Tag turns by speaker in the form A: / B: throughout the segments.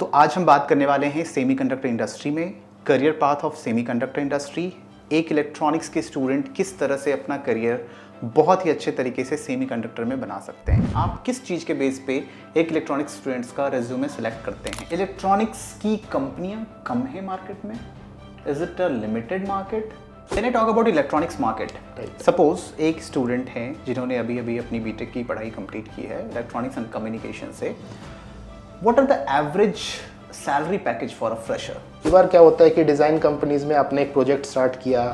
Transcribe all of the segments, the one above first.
A: तो आज हम बात करने वाले हैं सेमीकंडक्टर इंडस्ट्री में, career path of semiconductor industry. एक इलेक्ट्रॉनिक्स के स्टूडेंट किस तरह से अपना करियर बहुत ही अच्छे तरीके से सेमीकंडक्टर में बना सकते हैं। आप किस चीज़ के बेस पे एक इलेक्ट्रॉनिक्स स्टूडेंट्स का रेज्यूमे सेलेक्ट करते हैं। इलेक्ट्रॉनिक्स की कंपनियां कम है मार्केट में, is it a limited market? When I talk about electronics market, suppose एक स्टूडेंट हैं जिन्होंने अभी अपनी बीटेक की पढ़ाई कंप्लीट की है इलेक्ट्रॉनिक्स एंड कम्युनिकेशन से। What are the average salary package for a fresher?
B: कई बार क्या होता है कि डिज़ाइन कंपनीज में आपने एक प्रोजेक्ट स्टार्ट किया,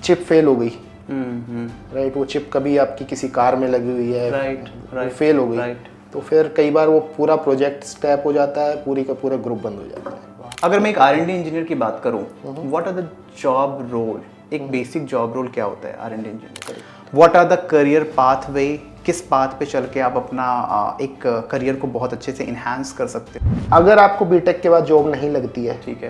B: चिप फेल हो गई, राइट। वो चिप कभी आपकी किसी कार में लगी हुई है,
A: राइट,
B: फेल हो गई, तो फिर कई बार वो पूरा प्रोजेक्ट स्क्रैप हो जाता है, पूरी का पूरा ग्रुप बंद हो जाता है।
A: अगर मैं एक R&D इंजीनियर की बात करूं, what are the job role, एक बेसिक जॉब रोल क्या होता है R&D engineer? What are the career pathway, किस पाथ पे चल के आप अपना एक करियर को बहुत अच्छे से इन्हांस कर सकते हो?
B: अगर आपको बीटेक के बाद जॉब नहीं लगती है,
A: ठीक है,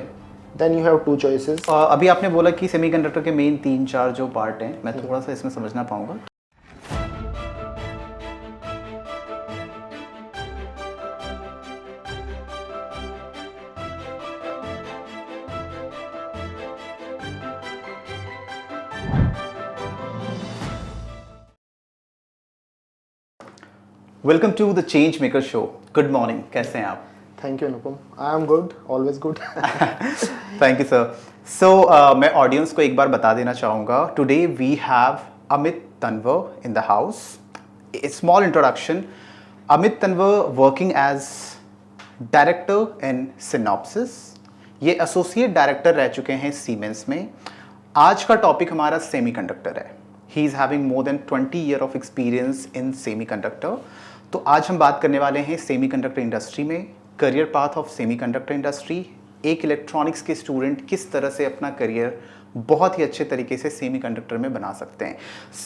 B: then you have two choices.
A: अभी आपने बोला कि सेमीकंडक्टर के मेन 3-4 जो पार्ट हैं, मैं थोड़ा सा इसमें समझना पाऊंगा। Welcome to the change maker show. Good morning, कैसे हैं आप?
B: Thank you Anupam, I am good, always good.
A: Thank you sir. So मैं ऑडियंस को एक बार बता देना चाहूँगा, today we have Amit Tanwar in the house. Small introduction, Amit Tanwar working as director in Synopsys. ये एसोसिएट डायरेक्टर रह चुके हैं सीमेंस में। आज का टॉपिक हमारा सेमीकंडक्टर है। He is having more than 20 year of experience in semiconductor. तो आज हम बात करने वाले हैं सेमीकंडक्टर इंडस्ट्री में, career path of semiconductor industry. एक इलेक्ट्रॉनिक्स के स्टूडेंट किस तरह से अपना करियर बहुत ही अच्छे तरीके से सेमीकंडक्टर में बना सकते हैं।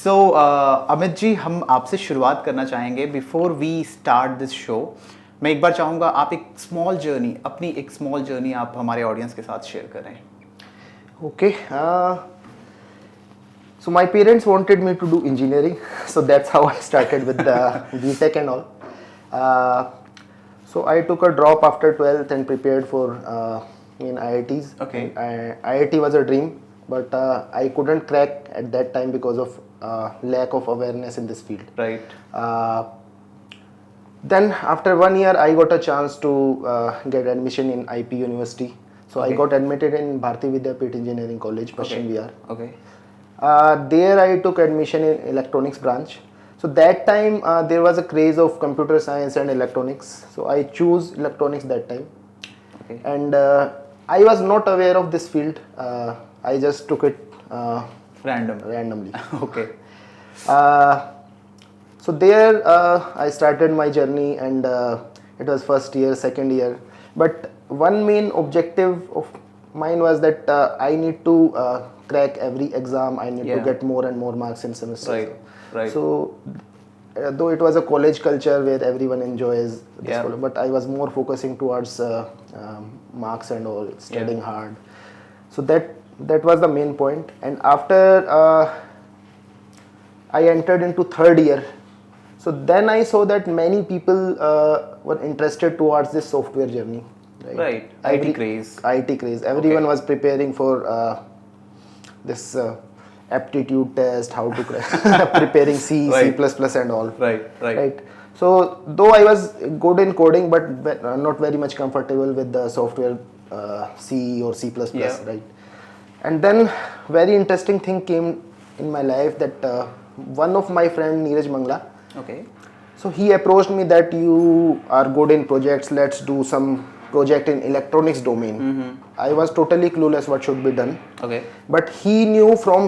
A: सो अमित जी, हम आपसे शुरुआत करना चाहेंगे। Before we start this show, मैं एक बार चाहूँगा आप एक स्मॉल जर्नी, अपनी एक स्मॉल जर्नी आप हमारे ऑडियंस के साथ शेयर करें।
B: Okay, so my parents wanted me to do engineering, so that's how I started with the BTech and all. So I took a drop after 12th and prepared for in IITs.
A: Okay.
B: IIT was a dream, but I couldn't crack at that time because of lack of awareness in this field.
A: Right.
B: Then after 1 year, I got a chance to get admission in IP University. So
A: Okay.
B: I got admitted in Bharati Vidyapeeth Engineering College, Paschim Vihar.
A: Okay.
B: There I took admission in electronics branch. So that time there was a craze of computer science and electronics. So I chose electronics that time.
A: Okay.
B: And I was not aware of this field. I just took it randomly.
A: Okay.
B: So there I started my journey, and it was first year, second year. But one main objective of mine was that I need to crack every exam. I need to get more and more marks in semester.
A: Right.
B: So though it was a college culture where everyone enjoys this college, but I was more focusing towards marks and all, studying hard. So that was the main point. And after I entered into third year, so then I saw that many people were interested towards this software journey.
A: Right. IT craze.
B: Everyone was preparing for this aptitude test, how to preparing C,
A: Right.
B: C++ and all.
A: Right.
B: So though I was good in coding, but not very much comfortable with the software C or C++, right? And then very interesting thing came in my life that one of my friend Neeraj Mangla.
A: Okay.
B: So he approached me that you are good in projects, let's do some project in electronics domain. I was totally clueless what should be done.
A: Okay.
B: But he knew from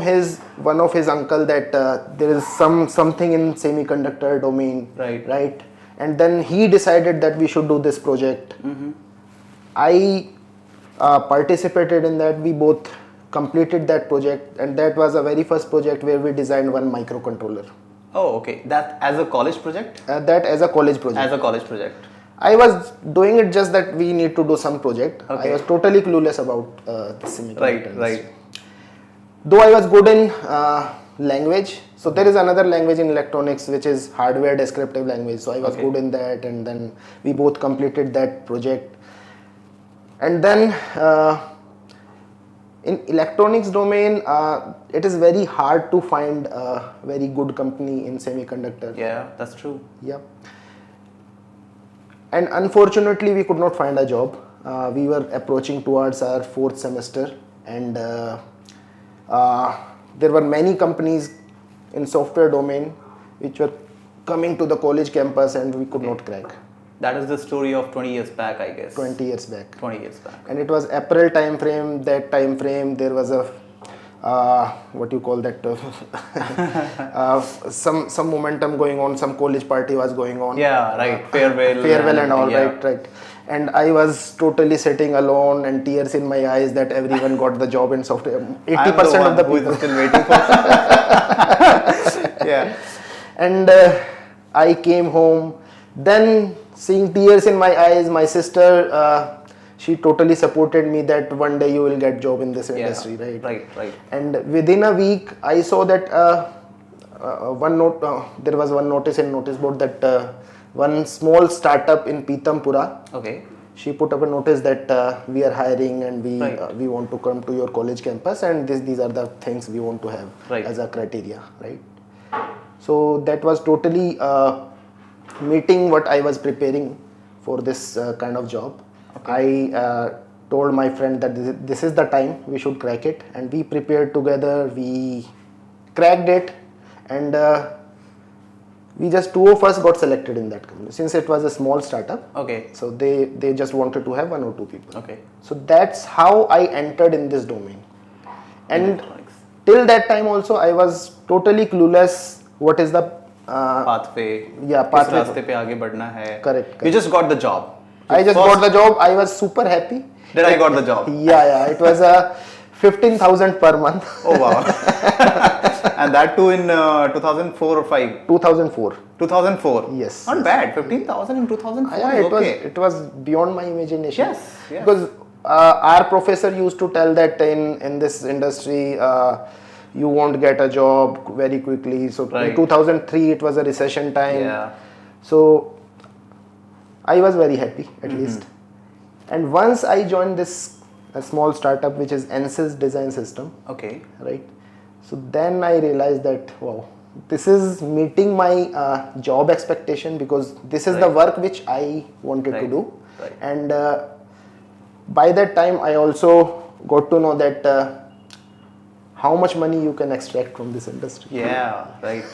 B: one of his uncle that there is something in semiconductor domain. Right. And then he decided that we should do this project. I participated in that. We both completed that project, and that was a very first project where we designed one microcontroller.
A: Oh, okay. That as a college project?
B: That as a college project.
A: As a college project.
B: I was doing it just that we need to do some project.
A: Okay.
B: I was totally clueless about the semiconductor industry.
A: Right.
B: Though I was good in language. So there is another language in electronics which is hardware descriptive language. So I was good in that, and then we both completed that project. And then in electronics domain, it is very hard to find a very good company in semiconductor.
A: Yeah, that's true.
B: Yeah. And unfortunately, we could not find a job. We were approaching towards our fourth semester, and there were many companies in software domain which were coming to the college campus, and we could not crack.
A: That is the story of 20 years back, I guess.
B: 20 years back.
A: 20 years back.
B: And it was April time frame. That time frame, there was a what you call that? Some momentum going on. Some college party was going on.
A: Yeah, right. Farewell
B: And all. Yeah. Right. And I was totally sitting alone and tears in my eyes that everyone got the job in software. 80% of the people
A: who is still waiting for. Yeah.
B: And I came home. Then seeing tears in my eyes, my sister, she totally supported me that one day you will get job in this industry, right?
A: Right.
B: And within a week, I saw that there was one notice in notice board that one small startup in Pitampura.
A: Okay.
B: She put up a notice that we are hiring and we want to come to your college campus, and these are the things we want to have as a criteria, right? So that was totally meeting what I was preparing for this kind of job. Okay. I told my friend that this is the time we should crack it, and we prepared together. We cracked it, and we just two of us got selected in that company since it was a small startup.
A: Okay.
B: So they just wanted to have one or two people.
A: Okay.
B: So that's how I entered in this domain, and till that time also I was totally clueless what is the
A: pathway.
B: Yeah, pathway.
A: किस रास्ते पे आगे बढ़ना है.
B: Correct.
A: You just got the job.
B: I just got the job. I was super happy.
A: That I got the job.
B: Yeah. It was 15,000 per month.
A: Oh wow. And that too in 2004 or 5?
B: 2004.
A: 2004.
B: Yes.
A: Not bad. 15,000 in 2004.
B: Yeah, it was beyond my imagination.
A: Yes.
B: Because our professor used to tell that in this industry you won't get a job very quickly. So in 2003 it was a recession time.
A: Yeah.
B: So I was very happy at least. And once I joined this small startup which is Ansys Design System.
A: Okay.
B: Right. So then I realized that wow, this is meeting my job expectation, because this is the work which I wanted to do.
A: Right.
B: And by that time I also got to know that how much money you can extract from this industry.
A: Yeah, right.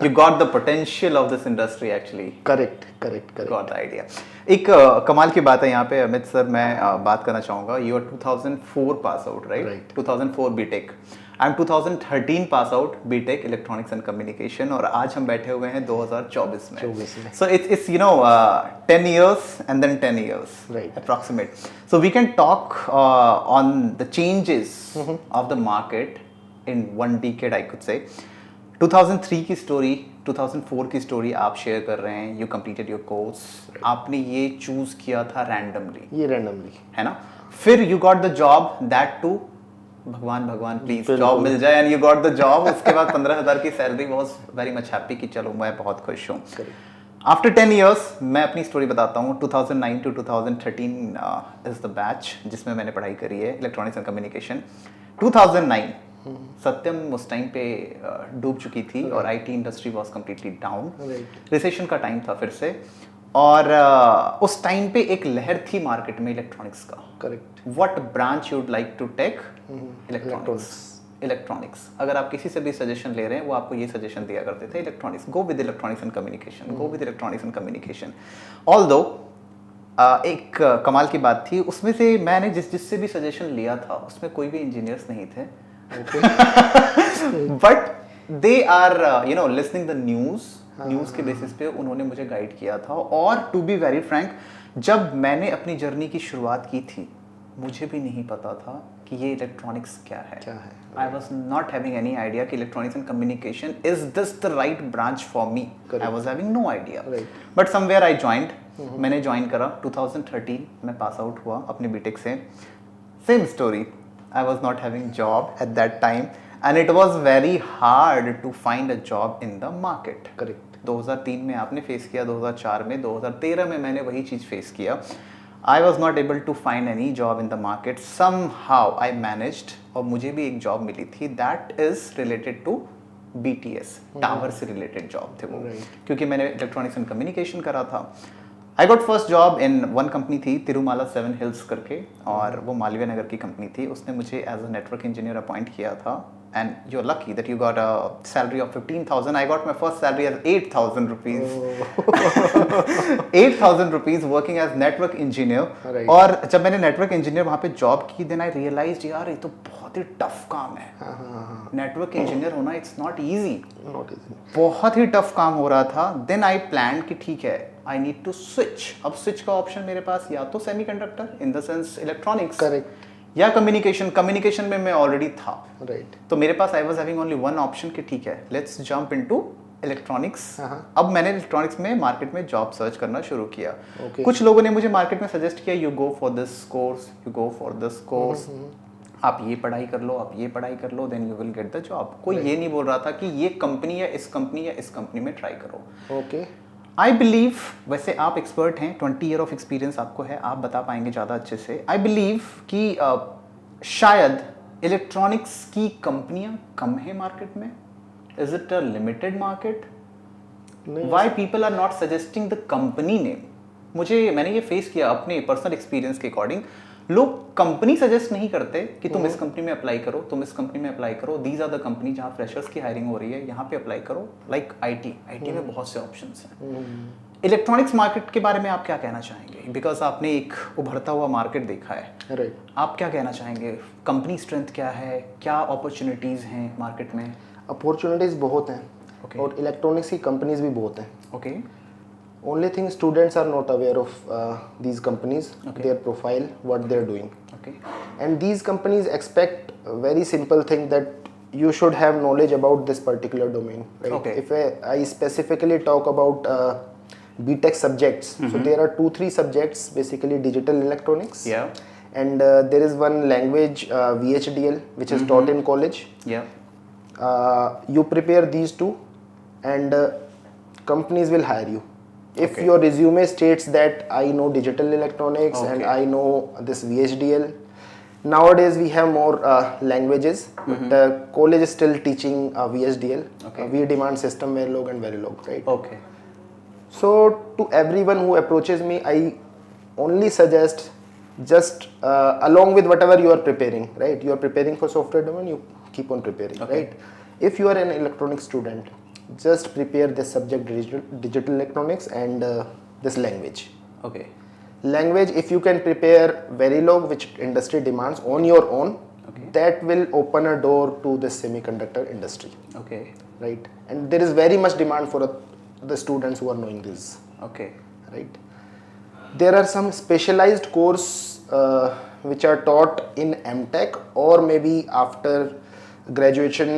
A: You got the potential of this industry actually.
B: Correct.
A: Got the idea. एक कमाल की बात है यहाँ पे Amit sir, मैं बात करना चाहूँगा. You are 2004 pass out, right? 2004 BTech. I'm 2013 pass out BTech Electronics and Communication, और आज हम बैठे हुए हैं 2024 में. So it's 10 years and then 10 years,
B: right?
A: Approximate. So we can talk on the changes of the market in one decade, I could say. 2003 की story, 2004 की story आप शेयर कर रहे हैं. You completed your course. आपने ये choose किया था रैंडमली, है ना? फिर you got the job, that too भगवान प्लीज जॉब मिल जाए, and you got the job. उसके बाद 15,000 की salary. Was very much happy कि चलो मैं बहुत खुश हूँ. आफ्टर 10 years मैं अपनी स्टोरी बताता हूँ. 2009 to 2013 इज द बैच जिसमें मैंने पढ़ाई करी है, इलेक्ट्रॉनिक्स एंड कम्युनिकेशन. 2009 सत्यम उस टाइम पे डूब चुकी थी और IT industry was completely down. Recession का टाइम था फिर से, और उस टाइम पे एक लहर थी मार्केट में इलेक्ट्रॉनिक्स का.
B: Correct.
A: What branch you'd like to take? Electronics. अगर आप किसी से भी सजेशन ले रहे हैं, वो आपको ये सजेशन दिया करते थे, electronics, go with electronics and communication. Although एक कमाल की बात थी उसमें से, मैंने जिससे भी सजेशन लिया था उसमें कोई भी इंजीनियर्स नहीं थे. But they are listening the news के बेसिस पे उन्होंने मुझे गाइड किया था. और टू बी वेरी फ्रैंक, जब मैंने अपनी जर्नी की शुरुआत की थी, मुझे भी नहीं पता था कि ये इलेक्ट्रॉनिक्स क्या है. I was not having any idea कि electronics and communication is this the right branch for me. I was having no idea. But somewhere I joined. मैंने ज्वाइन करा. 2013 में पास आउट हुआ अपने बीटेक से. Same story. I was not having job at that time. and it was very hard to find a job in the market.
B: Correct.
A: 2003 में आपने face किया, 2004 में, 2013 में मैंने वही चीज़ फेस किया. I was not able to find any job in the market. Somehow I managed, और मुझे भी एक जॉब मिली थी. That is related to BTS, tower से रिलेटेड जॉब थे वो, क्योंकि मैंने इलेक्ट्रॉनिक्स एंड कम्युनिकेशन करा था. I got first job in one company थी तिरुमाला 7 हिल्स करके, और वो मालवीय नगर की कंपनी थी. उसने मुझे as a network engineer appoint किया था. And you're lucky that you got a salary of 15,000. I got my first salary as 8,000 rupees. 8,000 rupees working as network engineer.
B: Right.
A: और जब मैंने network engineer वहाँ पे job की, then I realized यार ये तो बहुत ही tough काम है. Network engineer होना it's not easy.
B: Not easy.
A: बहुत ही tough काम हो रहा था. Then I planned कि ठीक है, I need to switch. अब switch का option मेरे पास या तो semiconductor in the sense electronics.
B: Correct.
A: या कम्युनिकेशन में मैं ऑलरेडी था.
B: राइट.
A: तो मेरे पास I was having only one option कि ठीक है, लेट्स जंप इनटू इलेक्ट्रॉनिक्स. अब मैंने इलेक्ट्रॉनिक्स में मार्केट में जॉब सर्च करना शुरू किया. कुछ लोगों ने मुझे मार्केट में सजेस्ट किया, you go for this course, you go for this course, आप ये पढ़ाई कर लो, आप ये पढ़ाई कर लो, then you will get the job. कोई ये नहीं बोल रहा था कि ये कंपनी या इस कंपनी में ट्राई करो.
B: ओके.
A: आई बिलीव, वैसे आप एक्सपर्ट हैं, 20 ईयर ऑफ एक्सपीरियंस आपको है, आप बता पाएंगे ज़्यादा अच्छे से. आई बिलीव कि शायद इलेक्ट्रॉनिक्स की कंपनियां कम है मार्केट में. Is it a limited market? Why people are not suggesting the company name? मैंने ये फेस किया अपने पर्सनल एक्सपीरियंस के अकॉर्डिंग. लोग कंपनी सजेस्ट नहीं करते कि तुम इस कंपनी में अप्लाई करो, तुम इस कंपनी में अप्लाई करो, दीज आर द कंपनी जहाँ फ्रेशर्स की हायरिंग हो रही है, यहाँ पे अप्लाई करो. लाइक आईटी में बहुत से ऑप्शंस हैं. इलेक्ट्रॉनिक्स मार्केट के बारे में आप क्या कहना चाहेंगे? बिकॉज आपने एक उभरता हुआ मार्केट देखा है.
B: राइट.
A: आप क्या कहना चाहेंगे? कंपनी स्ट्रेंथ क्या है, क्या अपॉर्चुनिटीज़ हैं मार्केट में?
B: अपॉर्चुनिटीज़ बहुत हैं.
A: Okay.
B: और इलेक्ट्रॉनिक्स की कंपनीज भी बहुत हैं.
A: Okay.
B: Only thing, students are not aware of these companies, their profile, what they're doing.
A: Okay.
B: And these companies expect a very simple thing, that you should have knowledge about this particular domain. Right?
A: Okay.
B: If I specifically talk about BTech subjects, so there are 2-3 subjects, basically digital electronics.
A: Yeah.
B: And there is one language, VHDL, which is taught in college.
A: Yeah.
B: You prepare these two, and companies will hire you. If
A: Okay.
B: your resume states that I know digital electronics and
A: Okay.
B: I know this VHDL. Nowadays we have more languages, but college is still teaching VHDL,
A: Okay.
B: V-demand system, Verilog and Verilog, right?
A: Okay.
B: So to everyone who approaches me, I only suggest, just along with whatever you are preparing, right? You are preparing for software domain, you keep on preparing,
A: Okay.
B: right? If you are an electronics student, just prepare this subject, digital electronics, and this language.
A: Okay.
B: Language, if you can prepare Verilog, which industry demands, on your own,
A: Okay.
B: that will open a door to the semiconductor industry,
A: Okay.
B: right? And there is very much demand for the students who are knowing this,
A: Okay.
B: right? There are some specialized course which are taught in MTech, or maybe after graduation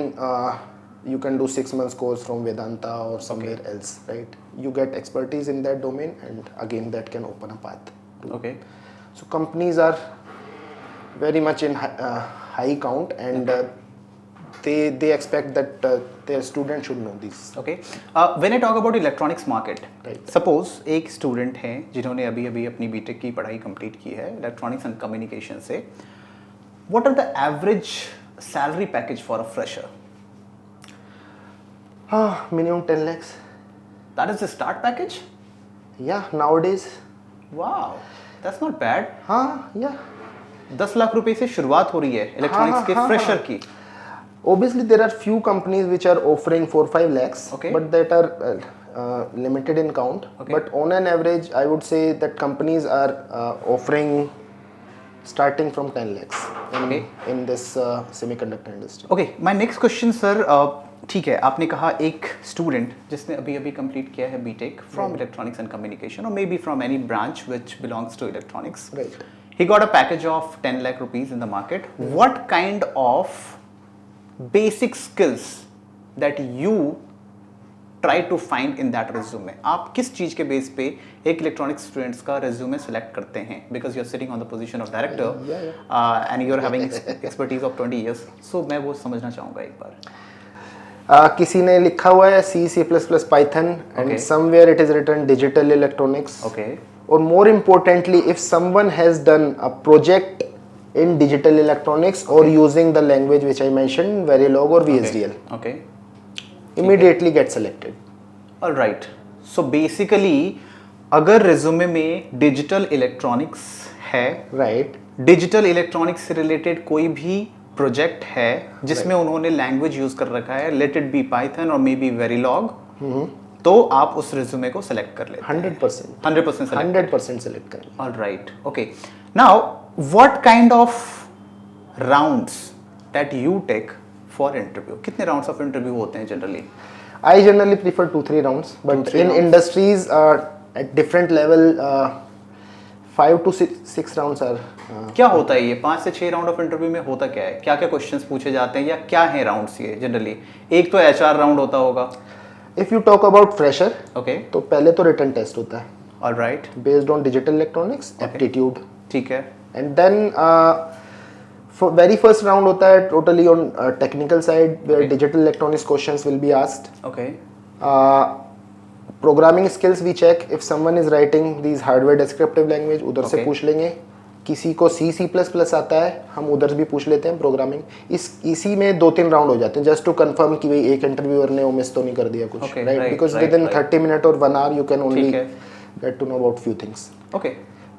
B: you can do 6 months course from Vedanta or somewhere else, right? You get expertise in that domain, and again that can open a path.
A: Okay.
B: So companies are very much in high count, and they expect that their students should know this.
A: Okay. When I talk about electronics market,
B: Right.
A: suppose एक student हैं जिन्होंने अभी अपनी BTech की पढ़ाई complete की है electronics and communication से. What are the average salary package for a fresher?
B: Minimum 10 lakhs.
A: That is the start package?
B: Yeah, nowadays.
A: Wow, that's not bad.
B: Yeah.
A: 10 lakh रुपए से शुरुआत हो रही है इलेक्ट्रॉनिक्स के फ्रेशर की.
B: Obviously, there are few companies which are offering 4-5 lakhs,
A: Okay.
B: but that are limited in count.
A: Okay.
B: But on an average, I would say that companies are offering starting from 10 lakhs in this semiconductor industry.
A: Okay, my next question sir. ठीक है, आपने कहा एक student जिसने अभी complete किया है BTech from electronics and communication, और maybe from any branch which belongs to electronics.
B: Right.
A: He got a package of 10 lakh rupees in the market. What kind of basic skills that you try to find in that resume? आप किस चीज़ के base पे एक electronics students का resume select करते हैं? Because you are sitting on the position of director and you are having expertise of 20 years. So मैं वो समझना चाहूँगा एक बार.
B: किसी ने लिखा हुआ है C++, Python, and somewhere it is written digital electronics.
A: Okay.
B: Or more importantly, if someone has done a project in digital electronics or using the language which I mentioned, Verilog or VHDL,
A: Okay.
B: immediately get selected.
A: All right. So basically, अगर resume में digital electronics है,
B: Right.
A: Digital electronics से related कोई भी project है जिसमें उन्होंने language use कर रखा है, लेट इट बी पाइथन और मे बी वेरीलॉग, तो आप उस रिज्यूमे को सेलेक्ट कर लेते हैं.
B: 100%.
A: 100% select.
B: 100% select करेंगे.
A: All right. Okay. Now, what kind of rounds that you take for interview? कितने rounds of interview होते हैं generally?
B: I generally prefer 2-3 rounds, but
A: 2-3
B: in
A: rounds.
B: industries at different level, 5 to 6 rounds are.
A: क्या होता है ये 5 से 6 round of interview में? होता क्या है? क्या क्या क्वेश्चंस पूछे जाते हैं या क्या है राउंड्स ये जनरली? एक तो HR राउंड होता होगा.
B: If you talk about fresher,
A: okay.
B: तो पहले तो written test होता है.
A: All right.
B: Based on digital electronics,
A: Okay.
B: aptitude.
A: ठीक है.
B: And then for very first round होता है totally on technical side where
A: Okay.
B: digital electronics questions will be asked.
A: Okay.
B: Programming skills we check if someone is writing these hardware descriptive language उधर से
A: Okay.
B: पूछ लेंगे. किसी को C++ आता है हम उधर भी पूछ लेते हैं प्रोग्रामिंग. इसी में 2-3 राउंड हो जाते हैं जस्ट टू कंफर्म कि भाई एक इंटरव्यूअर ने मिस तो नहीं कर दिया कुछ.
A: Okay,
B: right
A: right,
B: because
A: right,
B: within
A: right.
B: 30 minute और 1 hour यू कैन ओनली
A: ठीक है.
B: Get to know about few things.
A: Okay.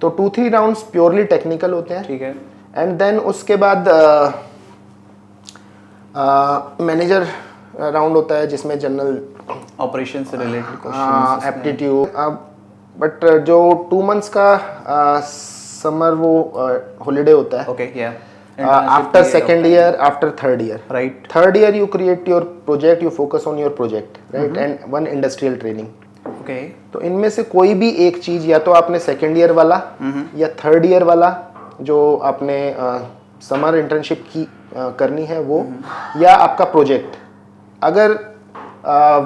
B: तो 2-3 राउंड्स प्योरली टेक्निकल होते हैं.
A: ठीक है.
B: एंड देन उसके बाद मैनेजर राउंड होता है जिसमें जनरल
A: ऑपरेशन से रिलेटेड क्वेश्चंस.
B: एप्टीट्यूड. बट जो 2 months का समर वो हॉलीडे होता है.
A: ओके. या
B: after second year, after third year.
A: Right.
B: Third year you create your project, you focus on your project, right? And one industrial training.
A: Okay.
B: तो इनमें से कोई भी एक चीज या तो आपने सेकेंड ईयर वाला या थर्ड ईयर वाला जो आपने समर इंटर्नशिप की करनी है वो, या आपका प्रोजेक्ट अगर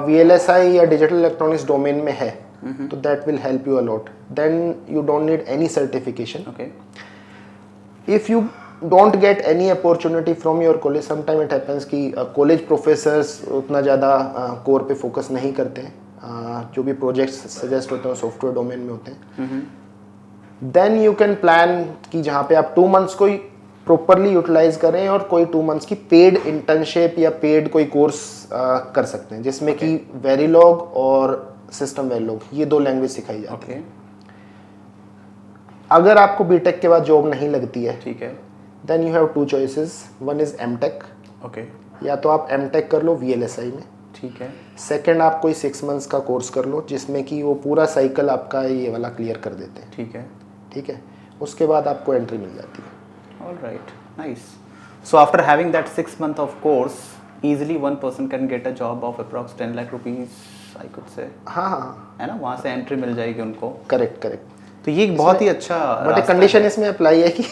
B: VLSI या डिजिटल इलेक्ट्रॉनिक्स डोमेन में है तो that will help you a lot. Then you don't need any certification.
A: Okay.
B: If you don't get any opportunity from your college, sometime it happens कि कॉलेज प्रोफेसर्स उतना ज़्यादा core पे focus नहीं करते हैं. जो भी प्रोजेक्ट्स सजेस्ट होते हैं सॉफ्टवेयर डोमेन में होते हैं. देन यू कैन प्लान कि जहाँ पे आप 2 months को प्रॉपरली यूटिलाइज करें और कोई 2 months की पेड इंटर्नशिप या पेड कोई कोर्स कर सकते हैं जिसमें कि वेरीलॉग और सिस्टम वेरीलॉग ये 2 लैंग्वेज सिखाई जाती है. अगर आपको बीटेक के बाद जॉब नहीं लगती है,
A: ठीक है,
B: then you have 2 choices. One is MTech.
A: Okay.
B: या तो आप एमटेक कर लो VLSI में.
A: ठीक है.
B: सेकंड आप कोई 6 months का कोर्स कर लो जिसमें कि वो पूरा साइकिल आपका ये वाला क्लियर कर देते हैं.
A: ठीक है.
B: ठीक है. उसके बाद आपको एंट्री मिल जाती है.
A: All right, nice. So after having that 6 month of course, easily one person can get a job of approx 10 lakh rupees, I could say.
B: हाँ हाँ,
A: है ना, वहाँ से एंट्री मिल जाएगी उनको.
B: Correct correct.
A: तो ये एक बहुत ही अच्छा
B: बट एक कंडीशन इसमें अप्लाई है कि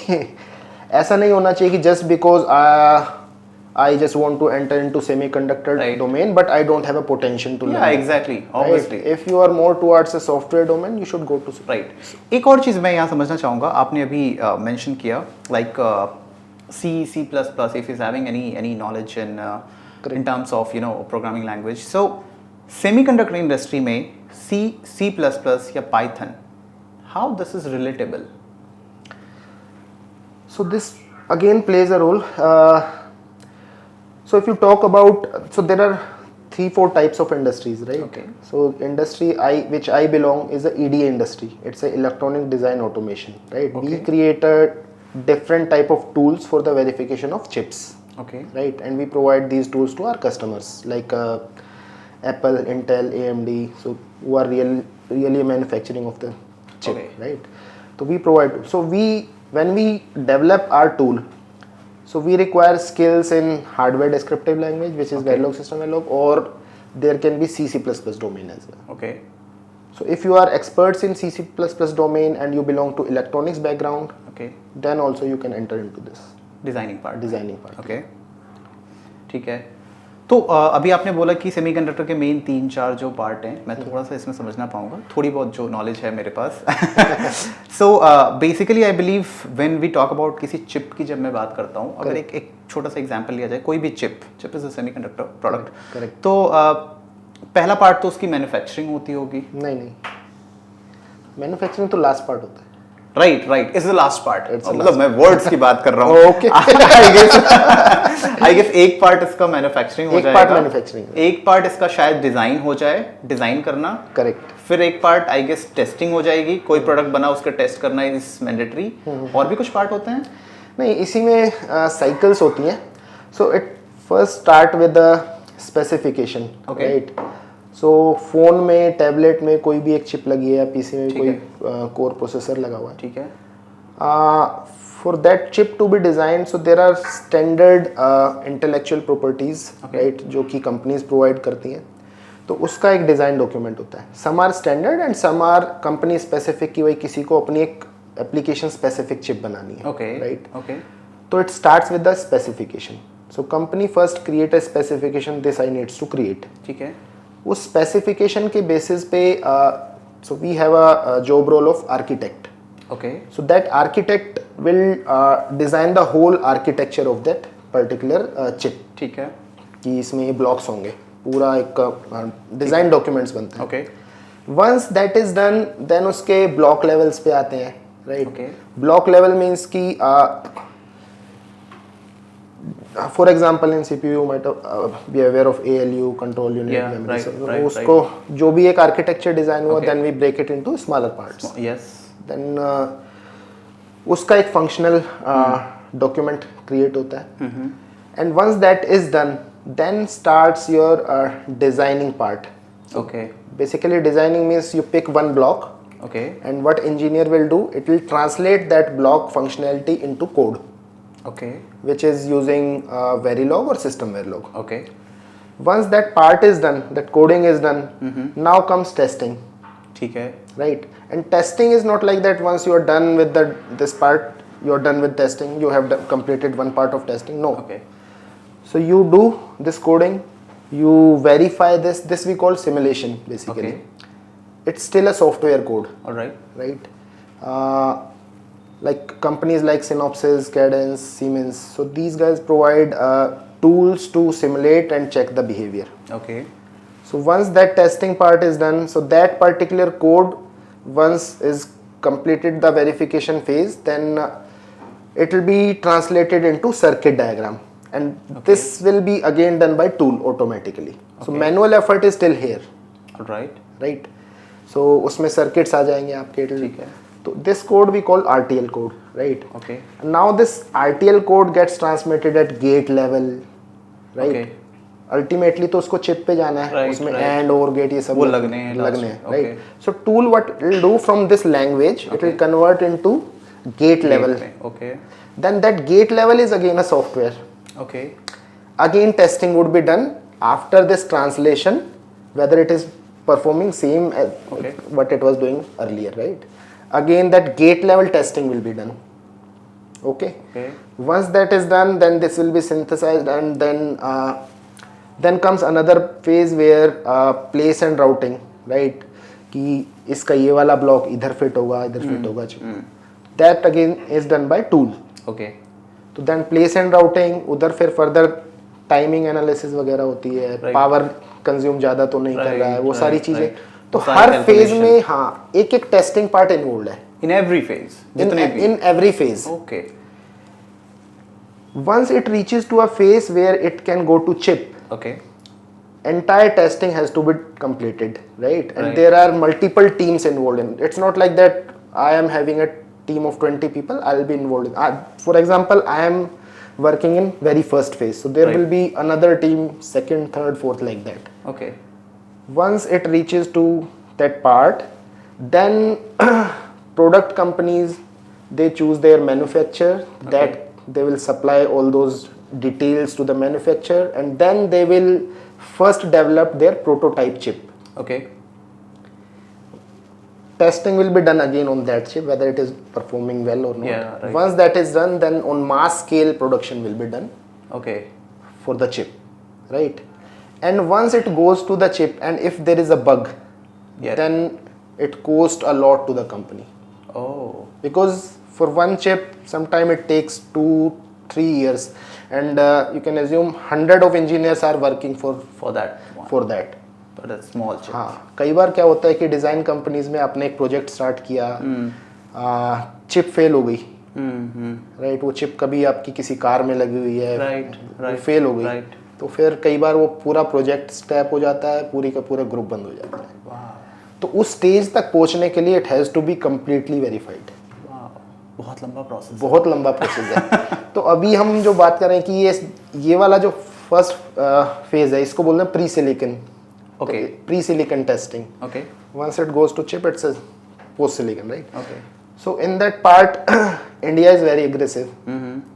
B: ऐसा नहीं होना चाहिए कि just because I just want to enter into semiconductor domain but I don't have a potential to learn.
A: Exactly, obviously.
B: If you are more towards a software domain you should go to.
A: Right. एक और चीज़ मैं यहाँ समझना चाहूँगा. आपने अभी mention किया like C++, if he's having any knowledge in terms of programming language. So semiconductor industry में C++ या Python, how this is relatable?
B: So this again plays a role. So if you talk about, so there are 3-4 types of industries, right?
A: Okay.
B: So industry which I belong is the EDA industry. It's a electronic design automation, right?
A: Okay.
B: We create a different type of tools for the verification of chips.
A: Okay.
B: Right, and we provide these tools to our customers like Apple, Intel, AMD, so who are really manufacturing of the chip.
A: Okay.
B: Right? So we provide. So when we develop our tool, so we require skills in hardware descriptive language, which is Verilog, system Verilog, or there can be C++ domain as well.
A: Okay.
B: So if you are experts in C++ domain and you belong to electronics background,
A: Okay.
B: then also you can enter into this
A: Designing part.
B: designing part.
A: Okay. ठीक है. तो अभी आपने बोला कि semiconductor के main 3-4 जो part हैं, मैं थोड़ा सा इसमें समझना पाऊंगा, थोड़ी बहुत जो नॉलेज है मेरे पास। So basically I believe when we talk about किसी चिप की जब मैं बात करता हूँ, अगर एक छोटा सा एग्जांपल लिया जाए, कोई भी chip is a semiconductor product,
B: correct.
A: तो पहला पार्ट तो उसकी मैन्युफैक्चरिंग होती होगी।
B: नहीं, मैन्युफैक्चरिंग तो लास्ट पार्ट होता है।
A: Right is the last part, मतलब मैं वर्ड्स की बात कर रहा हूँ।
B: ओके।
A: आई गेस एक पार्ट इसका मैन्युफैक्चरिंग हो
B: एक
A: जाएगा,
B: पार्ट मैन्युफैक्चरिंग,
A: एक पार्ट इसका शायद डिजाइन हो जाए, डिजाइन करना।
B: करेक्ट।
A: फिर एक पार्ट आई गेस टेस्टिंग हो जाएगी, कोई प्रोडक्ट बना उसका टेस्ट करना इज मैंडेटरी। और भी कुछ पार्ट होते हैं?
B: नहीं, इसी में साइकिल्स होती हैं। So it first start with the specification, right. So phone में, टैबलेट में कोई भी एक चिप लगी है, या पीसी में कोई कोर प्रोसेसर लगा हुआ है,
A: ठीक है।
B: For that chip to be design, so there are standard intellectual properties, right, जो कि कंपनीज प्रोवाइड करती हैं। तो उसका एक डिज़ाइन डॉक्यूमेंट होता है। Some are standard and some are company specific, कि वही किसी को अपनी एक एप्लीकेशन स्पेसिफिक चिप बनानी है, राइट। तो it starts with the specification. So company first create a specification, this I needs to create, ठीक है। उस स्पेसिफिकेशन के बेसिस पे so we have a job role of architect, okay. So that architect will design the whole architecture of that particular chip, ठीक है, कि इसमें ये ब्लॉक्स होंगे, पूरा एक डिजाइन डॉक्यूमेंट्स बनते हैं, okay. Once that is done, then उसके ब्लॉक लेवल्स पे आते हैं, राइट। ब्लॉक लेवल मीन्स कि for example in CPU you might be aware of ALU, control unit, memory, right, उसको जो भी एक architecture design हुआ, then we break it into smaller parts, yes, then उसका एक functional document create होता है, and once that is done, then starts your designing part. Okay, basically designing means you pick one block, okay, and what engineer will do, it will translate that block functionality into code, okay, which is using Verilog or system Verilog, okay. Once that part is done, that coding is done, now comes testing, ठीक है, right. And testing is not like that, once you are done with this part, you are done with testing, you have completed one part of testing, no, okay. So you do this coding, you verify this we call simulation, basically, okay. It's still a software code, all right, right. Like companies like Synopsys, Cadence, Siemens, so these guys provide tools to simulate and check the behavior, okay. So once that testing part is done, so that particular code, once is completed the verification phase, then it will be translated into circuit diagram, and okay. This will be again done by tool automatically, okay. So manual effort is still here, all right, right. So उसमें circuits आ जाएंगे आपके, ठीक है. So this code we call RTL code, right? Okay. And now this RTL code gets transmitted at gate level, right? Okay. Ultimately तो उसको chip पे जाना है, right, उसमें AND OR gate ये सब वो लगने हैं, okay. Right? So tool what will do from this language, okay. It will convert into gate level, okay. Then that gate level is again a software, okay. Again testing would be done after this translation, whether it is performing same as okay. What it was doing earlier, right? Again that gate level testing will be done, okay, okay. Once that is done, then this will be synthesized, and then comes another phase where place and routing, right, कि इसका ये वाला block इधर fit होगा, इधर fit होगा, that again is done by tool, okay. तो then place and routing, उधर फिर further timing analysis वगैरह होती है, right. Power consume ज़्यादा तो नहीं कर रहा है, वो सारी चीज़ें, तो हर फेज में हाँ एक एक टेस्टिंग पार्ट इन्वॉल्व है, in every phase, in every phase, okay. Once it reaches to a phase where it can go to chip, okay, entire testing has to be completed, right? And there are multiple teams involved in. It's not like that I am having a team of 20 people, I'll be involved in. For example, I am working in very first phase, so there will be another team, second, third, fourth, like that, okay. Once it reaches to that part, then product companies, they choose their manufacturer, okay. That they will supply all those details to the manufacturer, and then they will first develop their prototype chip, okay. Testing will be done again on that chip, whether it is performing well or not, yeah, right. Once that is done, then on mass scale production will be done, okay, for the chip, right. and once it goes to the chip and if there is a bug,
A: Yeah.
B: then it costs a lot to the company,
A: Oh.
B: because for one chip sometime it takes 2-3 years, and you can assume 100 of engineers are working for
A: that one.
B: for that.
A: But a small chip.
B: हाँ, कई बार क्या होता है कि design companies में आपने एक project start किया, चिप फेल हो गई, राइट, वो चिप कभी आपकी किसी कार में लगी हुई है,
A: राइट
B: फेल हो गई,
A: राइट।
B: तो फिर कई बार वो पूरा प्रोजेक्ट स्टैप हो जाता है, पूरी का पूरा ग्रुप बंद हो जाता है। तो उस स्टेज तक पहुंचने के लिए it has to be completely verified.
A: बहुत लंबा प्रोसेस।
B: बहुत लंबा प्रोसेस है। तो अभी हम जो बात करें कि ये वाला जो फर्स्ट फेज है, इसको बोलते हैं pre silicon.
A: Okay.
B: Pre-silicon testing.
A: Okay.
B: Once it goes to chip, it's a post-silicon, right?
A: Okay.
B: So in that part, India is very aggressive.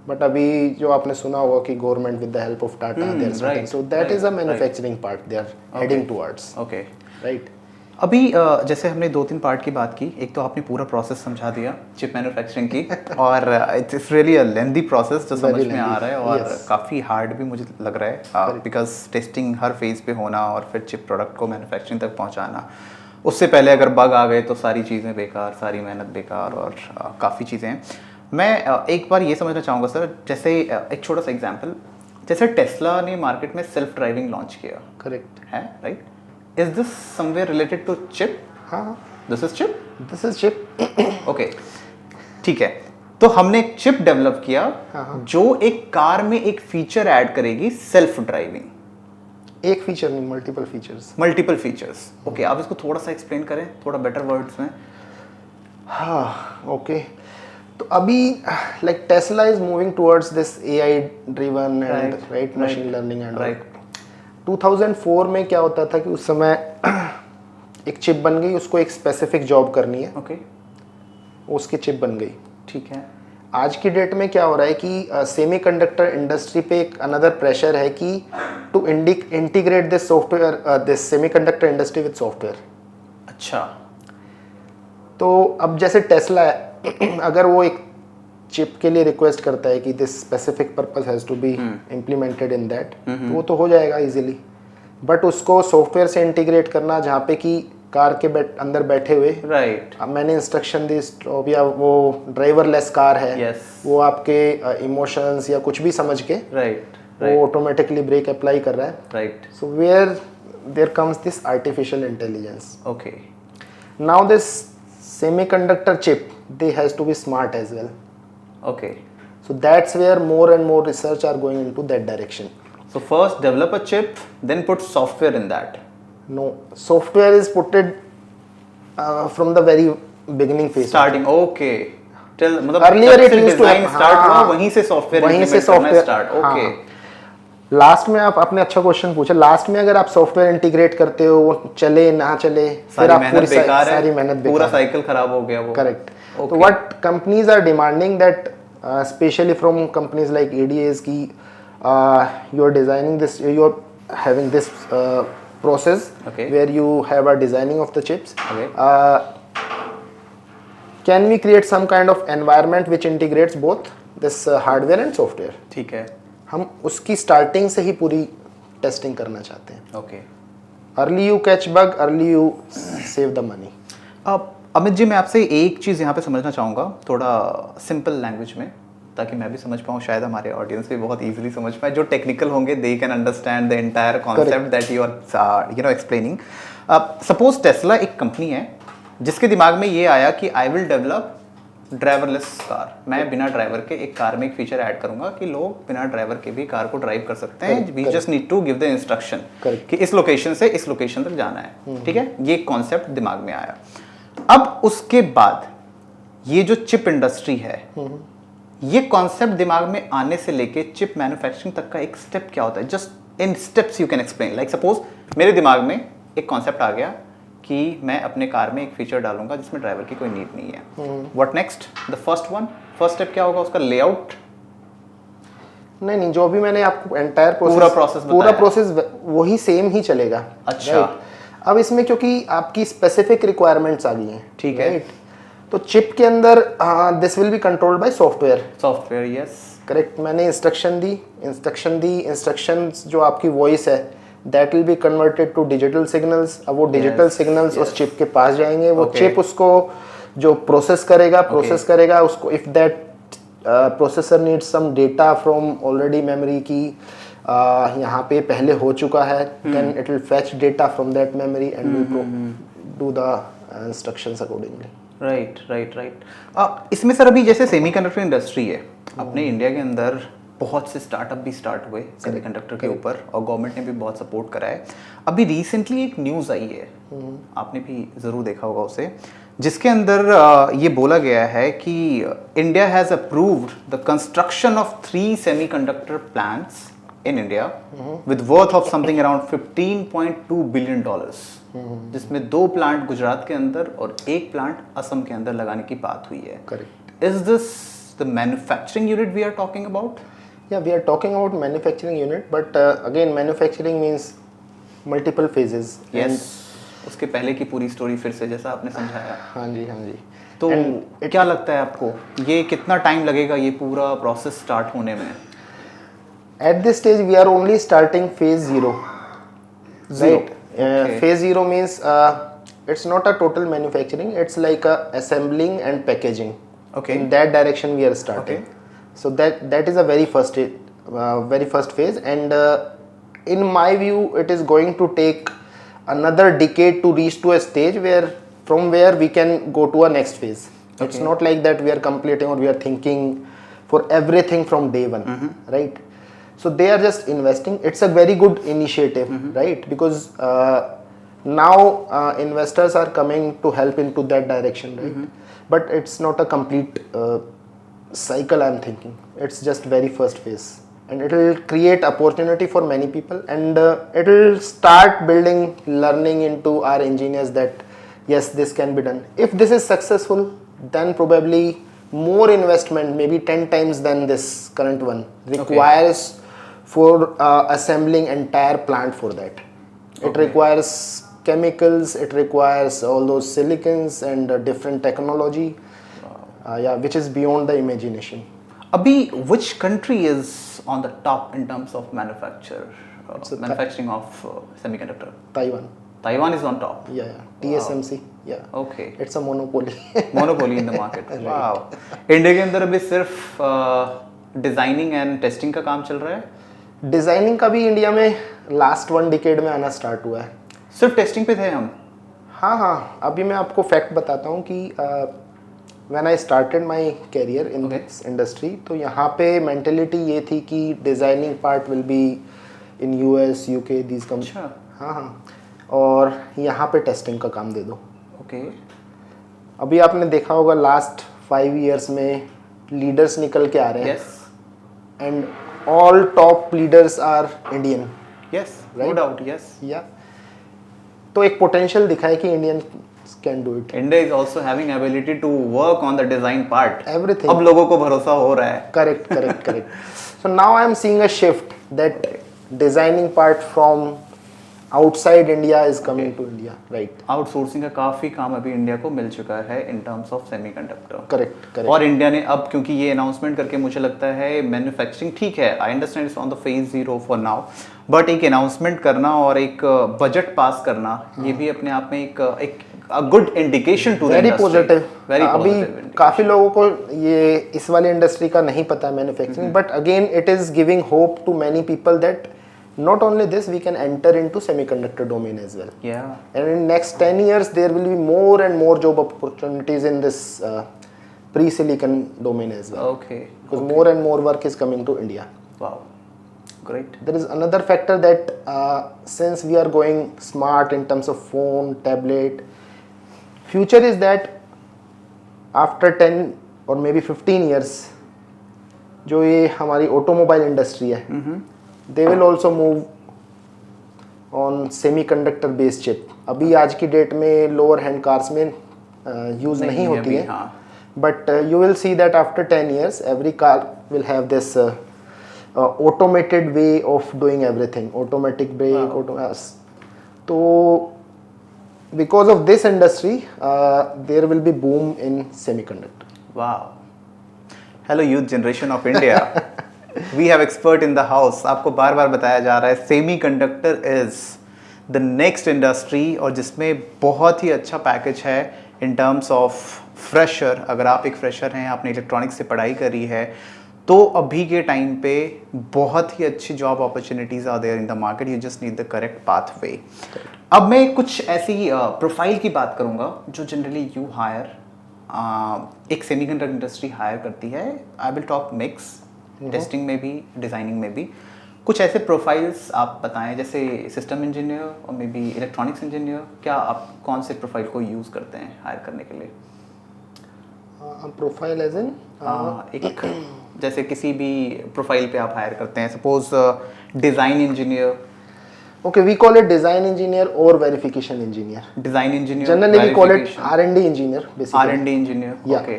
B: But अभी जो आपने सुना होगा कि government with the help of Tata, they are starting.
A: right,
B: So that is a
A: right,
B: manufacturing part they are heading towards.
A: Okay.
B: Right.
A: अभी जैसे हमने 2-3 part की बात की, एक तो आपने पूरा प्रोसेस समझा दिया चिप मैन्युफैक्चरिंग की, और it's really a lengthy process जो समझ में आ रहा है, और काफ़ी हार्ड भी मुझे लग रहा है, बिकॉज टेस्टिंग हर फेज पे होना और फिर चिप प्रोडक्ट को मैन्युफैक्चरिंग तक पहुंचाना, उससे पहले अगर बग आ गए तो सारी चीज़ें बेकार, सारी मेहनत बेकार, और काफ़ी चीज़ें हैं। मैं एक बार ये समझना चाहूँगा सर, जैसे एक छोटा सा एग्जाम्पल, जैसे टेस्ला ने मार्केट में सेल्फ ड्राइविंग लॉन्च किया,
B: Correct.
A: है right? Is this somewhere related to chip?
B: हाँ.
A: This is chip?
B: This is chip.
A: Okay. ठीक है, तो हमने एक चिप डेवलप किया जो एक कार में एक फीचर ऐड करेगी, सेल्फ ड्राइविंग।
B: एक फीचर नहीं, multiple features.
A: Multiple features. Okay, आप इसको थोड़ा सा एक्सप्लेन करें, थोड़ा बेटर वर्ड्स में।
B: हाँ, ओके। तो अभी like Tesla is moving towards this AI driven and right machine learning and right. 2004 में क्या होता था कि उस समय एक चिप बन गई, उसको एक स्पेसिफिक जॉब करनी है,
A: ओके,
B: उसकी चिप बन गई।
A: ठीक है।
B: आज की डेट में क्या हो रहा है कि सेमीकंडक्टर इंडस्ट्री पे एक अनदर प्रेशर है कि to integrate this software, this semiconductor industry with software.
A: अच्छा।
B: तो अब जैसे टेस्ला है, अगर वो एक चिप के लिए रिक्वेस्ट करता है कि this specific purpose has to be implemented in that, तो वो तो हो जाएगा इजीली, बट उसको सॉफ्टवेयर से इंटीग्रेट करना, जहाँ पे कि कार के अंदर बैठे हुए,
A: राइट,
B: अब मैंने इंस्ट्रक्शन दी, स्टॉप, या वो ड्राइवरलेस कार है,
A: yes,
B: वो आपके इमोशंस या कुछ भी समझ के
A: राइट,
B: वो ऑटोमेटिकली ब्रेक अप्लाई कर रहा है,
A: right.
B: So where there comes this artificial intelligence.
A: Okay,
B: now this semiconductor chip, they has to be smart as well.
A: okay,
B: so that's where more and more research are going into that direction.
A: so first develop a chip, then put software in that.
B: No, software is put it from the very beginning phase.
A: Starting, okay, till मतलब
B: Earlier
A: जब
B: it
A: से
B: used to
A: design
B: have-
A: start हुआ,
B: हाँ,
A: वहीं से software
B: वहीं से
A: implement करना
B: software-
A: start, okay,
B: हाँ। लास्ट में आप, आपने अच्छा क्वेश्चन पूछा, लास्ट में अगर आप सॉफ्टवेयर इंटीग्रेट करते हो, वो चले ना चले, फिर
A: सारी
B: आप
A: मेहनत बेकार है,
B: सारी मेहनत बेकार,
A: पूरा साइकिल खराब हो गया वो।
B: करेक्ट।
A: Okay.
B: तो what companies are demanding that, specially from companies like ADAs की, you are designing this, you are having this process,
A: okay,
B: where you have a designing of the chips.
A: Okay.
B: Can we create some kind of environment which integrates both this hardware and software?
A: ठीक है,
B: हम उसकी starting से ही पूरी testing करना चाहते हैं।
A: Okay.
B: Early you catch bug, early you save the money.
A: अब अमित जी, मैं आपसे एक चीज़ यहाँ पे समझना चाहूँगा, थोड़ा सिंपल लैंग्वेज में, ताकि मैं भी समझ पाऊँ, शायद हमारे ऑडियंस भी बहुत इजीली समझ पाए, जो टेक्निकल होंगे they can understand the entire concept that you are explaining. Suppose Tesla एक कंपनी है जिसके दिमाग में ये आया कि I will develop driverless car, मैं बिना ड्राइवर के एक कार में एक फीचर ऐड करूंगा कि लोग बिना ड्राइवर के भी कार को ड्राइव कर सकते हैं, we just need to give the instruction कि इस लोकेशन से इस लोकेशन तक जाना है, ठीक है, ये कॉन्सेप्ट दिमाग में आया। अब उसके बाद ये जो चिप इंडस्ट्री है, ये कॉन्सेप्ट दिमाग में आने से लेके चिप मैन्युफैक्चरिंग तक का एक स्टेप क्या होता है, just in steps you can explain. Like suppose मेरे दिमाग में एक कॉन्सेप्ट आ गया कि मैं अपने कार में एक फीचर डालूंगा जिसमें ड्राइवर की कोई नीड नहीं है, what next, the first step क्या होगा, उसका लेआउट?
B: नहीं, जो भी मैंने आपको एंटायर
A: पूरा
B: प्रोसेस वही सेम ही चलेगा।
A: अच्छा,
B: right? अब इसमें क्योंकि आपकी स्पेसिफिक रिक्वायरमेंट्स आ गई हैं,
A: ठीक है,
B: तो चिप के अंदर this will be controlled by
A: software, yes,
B: correct. मैंने इंस्ट्रक्शंस जो आपकी वॉइस है that will be converted to digital signals. अब वो digital signals उस chip के पास जाएंगे, वो chip उसको जो process करेगा उसको, if that processor needs some data from already memory की यहाँ पे पहले हो चुका है, then it will fetch data from that memory and will do the instructions accordingly.
A: Right. इसमें सर अभी जैसे सेमीकंडक्टर इंडस्ट्री है अपने इंडिया के अंदर, बहुत से स्टार्टअप भी स्टार्ट हुए सेमीकंडक्टर के ऊपर और गवर्नमेंट ने भी बहुत सपोर्ट करा है. अभी रिसेंटली एक न्यूज़ आई है, आपने भी ज़रूर देखा होगा उसे, जिसके अंदर ये बोला गया है कि India has approved the construction of 3 semiconductor plants in India with worth of something around $15.2 billion, जिसमें 2 प्लांट गुजरात के अंदर और 1 प्लांट असम के अंदर लगाने की बात हुई है.
B: Correct.
A: Is this the manufacturing unit we are talking about?
B: Yeah, we are talking about manufacturing unit, but again manufacturing means multiple phases.
A: Yes. उसके पहले की पूरी स्टोरी फिर से जैसा आपने समझाया.
B: हाँ जी.
A: तो क्या लगता है आपको, ये कितना टाइम लगेगा ये पूरा प्रोसेस स्टार्ट होने में?
B: At this stage, we are only starting phase 0. Right.
A: Okay.
B: Phase 0 means it's not a total manufacturing. It's like a assembling and packaging.
A: Okay.
B: In that direction, we are starting.
A: Okay.
B: So that is a very first phase, and in my view, it is going to take another decade to reach to a stage from where we can go to a next phase.
A: Okay.
B: It's not like that we are completing or we are thinking for everything from day one, right? So they are just investing. It's a very good initiative, right? Because now investors are coming to help into that direction, right? But it's not a complete cycle, I'm thinking. It's just very first phase, and it will create opportunity for many people, and it will start building learning into our engineers that yes, this can be done. If this is successful, then probably more investment, maybe 10 times than this current one, requires for assembling entire plant for that. It requires chemicals, it requires all those silicons and different technology, which is beyond the imagination.
A: Abhi, which country is on the top in terms of manufacturing of semiconductor? Taiwan is on top.
B: Yeah. TSMC. Yeah.
A: Okay.
B: It's a monopoly.
A: Monopoly in the market. Wow. India के अंदर अभी सिर्फ designing and testing का काम चल रहा है.
B: Designing का भी इंडिया में लास्ट 1 डिकेड में आना स्टार्ट हुआ है.
A: सिर्फ टेस्टिंग पे थे हम.
B: हाँ. अभी मैं आपको फैक्ट बताता हूँ कि when I started my career in this industry, तो यहाँ पे मेंटेलिटी ये थी कि designing part will be in US, UK, these company. हाँ. और यहाँ पे टेस्टिंग का काम दे दो.
A: ओके.
B: अभी आपने देखा होगा लास्ट 5 इयर्स में लीडर्स निकल के आ रहे हैं.
A: Yes.
B: And all top leaders are Indian.
A: Yes,
B: right?
A: No doubt, yes.
B: Yeah. तो एक potential दिखा है कि Indian can do it.
A: India is also having ability to work on the design part.
B: Everything.
A: अब लोगों को भरोसा हो रहा है.
B: Correct. So now I am seeing a shift that designing part from outside India is coming to India, right?
A: Outsourcing का काफ़ी काम अभी इंडिया को मिल चुका है इन टर्म्स ऑफ सेमीकंडक्टर.
B: करेक्ट.
A: और इंडिया ने अब क्योंकि ये अनाउंसमेंट करके मुझे लगता है मैन्युफैक्चरिंग ठीक है, I understand it's on the phase 0 for now, but एक अनाउंसमेंट करना और एक बजट पास करना ये भी अपने आप में एक good indication to the
B: industry. Very
A: positive.
B: अभी काफ़ी लोगों को ये इस वाली इंडस्ट्री का नहीं पता manufacturing, but again it is giving hope to many people that not only this, we can enter into semiconductor domain as well.
A: Yeah.
B: And in next 10 years, there will be more and more job opportunities in this pre-silicon domain as well.
A: Okay.
B: Because more and more work is coming to India.
A: Wow. Great.
B: There is another factor that since we are going smart in terms of phone, tablet, future is that after 10 or maybe 15 years, जो ये हमारी automobile industry है, they will also move on semiconductor based chip. अभी आज की date में lower hand cars में use नहीं होती है, but you will see that after 10 years every car will have this automated way of doing everything, automatic brake. तो because of this industry there will be boom in semiconductor.
A: Wow. Hello youth generation of India. We have expert in the house. आपको बार बार बताया जा रहा है semiconductor is the next industry, और जिसमें बहुत ही अच्छा पैकेज है इन टर्म्स ऑफ फ्रेशर। अगर आप एक फ्रेशर हैं, आपने इलेक्ट्रॉनिक्स से पढ़ाई करी है, तो अभी के टाइम पे बहुत ही अच्छी job opportunities are there in the market, you just need the correct pathway. अब मैं कुछ ऐसी प्रोफाइल की बात करूँगा जो जनरली यू हायर, एक सेमीकंडक्टर इंडस्ट्री हायर करती है। I will talk mix, testing में भी, डिज़ाइनिंग में भी। कुछ ऐसे प्रोफाइल्स आप बताएं, जैसे सिस्टम इंजीनियर और मे बी इलेक्ट्रॉनिक्स इंजीनियर। क्या आप कौन से प्रोफाइल को यूज़ करते हैं हायर करने के लिए?
B: प्रोफाइल एज इन
A: एक जैसे किसी भी प्रोफाइल पे आप हायर करते हैं, suppose design engineer.
B: Okay, we call it design engineer or verification engineer.
A: Design engineer.
B: Generally, we call it R&D engineer, basically.
A: R&D engineer.
B: Yeah.
A: Okay.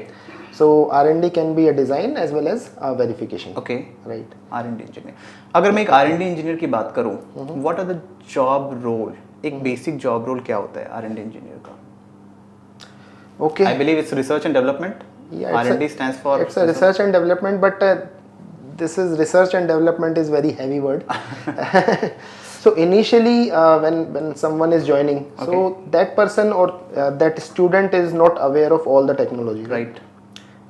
B: So R&D can be a design as well as a verification.
A: Okay.
B: Right.
A: R&D engineer. अगर मैं एक R&D engineer की बात करूँ, what are the job role? एक basic job role क्या होता है R&D engineer का?
B: Okay.
A: I believe it's research and development.
B: Yeah.
A: R&D stands for.
B: It's a research and development, but this is research and development is very heavy word. So initially, when someone is joining,
A: Okay.
B: so that person or that student is not aware of all the technology.
A: Right.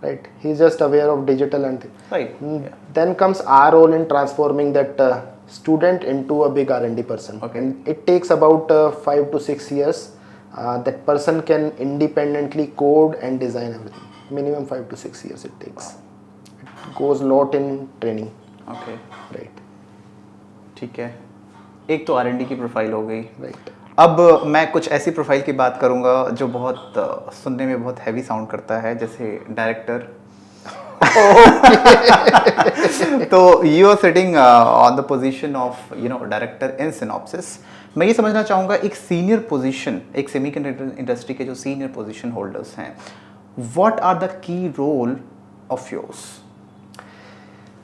B: Right. He's just aware of digital and
A: Right. Yeah.
B: then comes our role in transforming that student into a big R&D person.
A: Okay.
B: And it takes about 5 to 6 years. That person can independently code and design everything. Minimum 5 to 6 years it takes. It goes lot in training.
A: Okay.
B: Right.
A: ठीक है, एक तो R&D की profile हो गई।
B: Right.
A: अब मैं कुछ ऐसी प्रोफाइल की बात करूंगा जो बहुत सुनने में बहुत हैवी साउंड करता है, जैसे डायरेक्टर। तो you are sitting on the position of director in Synopsys. मैं ये समझना चाहूँगा, एक सीनियर पोजीशन, एक सेमीकंडक्टर इंडस्ट्री के जो सीनियर पोजीशन होल्डर्स हैं, what are the key role of yours?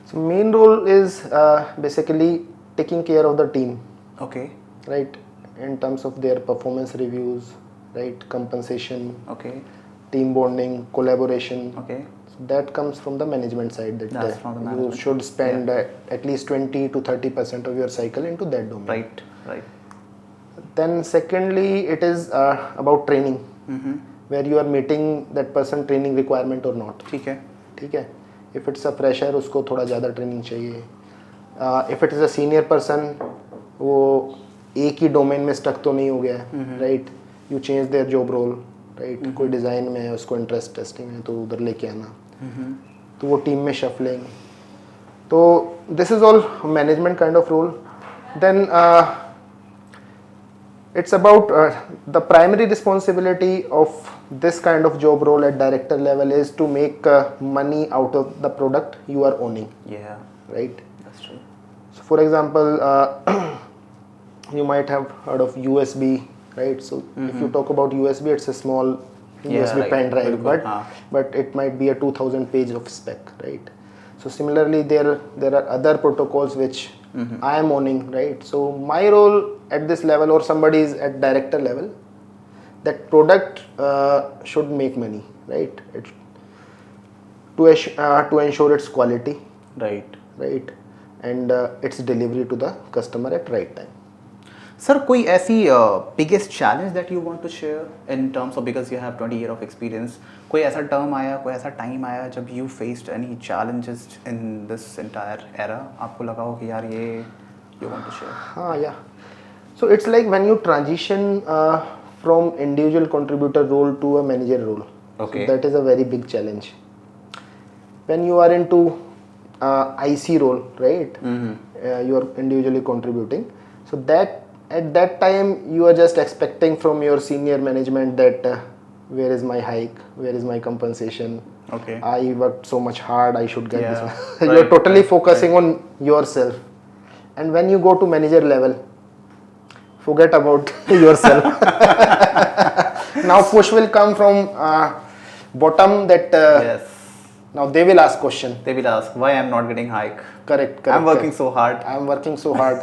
B: So main role is basically taking care of the team.
A: Okay.
B: Right. In terms of their performance reviews, right, compensation,
A: okay.
B: team bonding, collaboration.
A: Okay.
B: So that comes from the management side, that
A: That's from the
B: you
A: management.
B: should spend at least 20 to 30% of your cycle into that domain.
A: Right right.
B: Then secondly, it is about training, where you are meeting that person training requirement or not.
A: ठीक है।
B: ठीक है. If it's a fresher, उसको थोड़ा ज़्यादा training चाहिए. If it is a senior person, वो एक ही डोमेन में स्टक तो नहीं हो गया है, right? You change their job role, right? कोई डिज़ाइन में है, उसको इंटरेस्ट टेस्टिंग है, तो उधर लेके आना, तो वो टीम में शफलिंग। तो this is all management kind of role. Then it's about the primary responsibility of this kind of job role at director level is to make money out of the product you are owning.
A: Yeah,
B: Right.
A: that's true.
B: So for example, you might have heard of USB, right? So if you talk about USB, it's a small USB
A: right.
B: pen drive,
A: बिल्कुल,
B: but it might be a 2000 page of spec, right? So similarly, there are other protocols which I am owning, right? So my role at this level, or somebody is at director level, that product should make money, right? To ensure its quality,
A: Right.
B: right? And its delivery to the customer at right time.
A: Sir, कोई ऐसी biggest challenge that you want to share in terms of, because you have 20 year of experience, कोई ऐसा term आया, कोई ऐसा time आया जब you faced any challenges in this entire era, आपको लगा हो कि यार ये you want to share?
B: Yeah. So it's like when you transition from individual contributor role to a manager role.
A: Okay.
B: So that is a very big challenge. When you are into IC role, right? You are individually contributing. So that at that time you are just expecting from your senior management that where is my hike, where is my compensation?
A: Okay.
B: I worked so much hard, I should get
A: Yeah.
B: this one. You are
A: Right,
B: totally
A: right,
B: focusing on yourself. And when you go to manager level, forget about yourself. Now push will come from bottom, that
A: Yes.
B: now they will ask question.
A: They will ask why I'm not getting hike.
B: Correct.
A: I'm working so hard.
B: I am working so hard.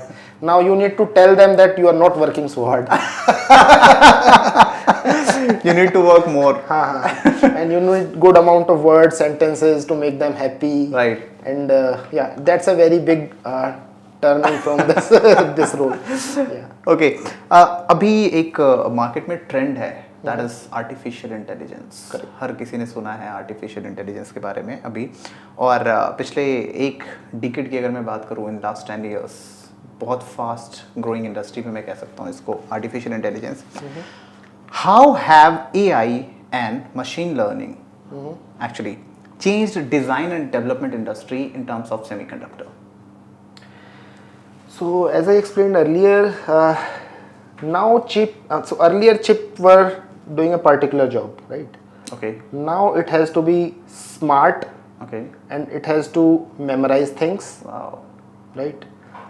B: Now you need to tell them that you are not working so hard.
A: You need to work more.
B: And you need good amount of words, sentences to make them happy.
A: Right.
B: And yeah, that's a very big turning from this this role. Yeah.
A: Okay अभी एक market में trend है that is artificial intelligence. हर किसी ने सुना है artificial intelligence के बारे में अभी. और पिछले एक डिकेड की अगर मैं बात करूँ इन लास्ट 10 years बहुत फास्ट ग्रोइंग इंडस्ट्री में मैं कह सकता हूँ इसको artificial intelligence. How have AI and machine learning actually changed design and development industry in terms of semiconductor?
B: So as I explained earlier, now so earlier chip were doing a particular job, right?
A: Okay.
B: Now it has to be smart.
A: Okay.
B: And it has to memorize things.
A: Wow.
B: Right?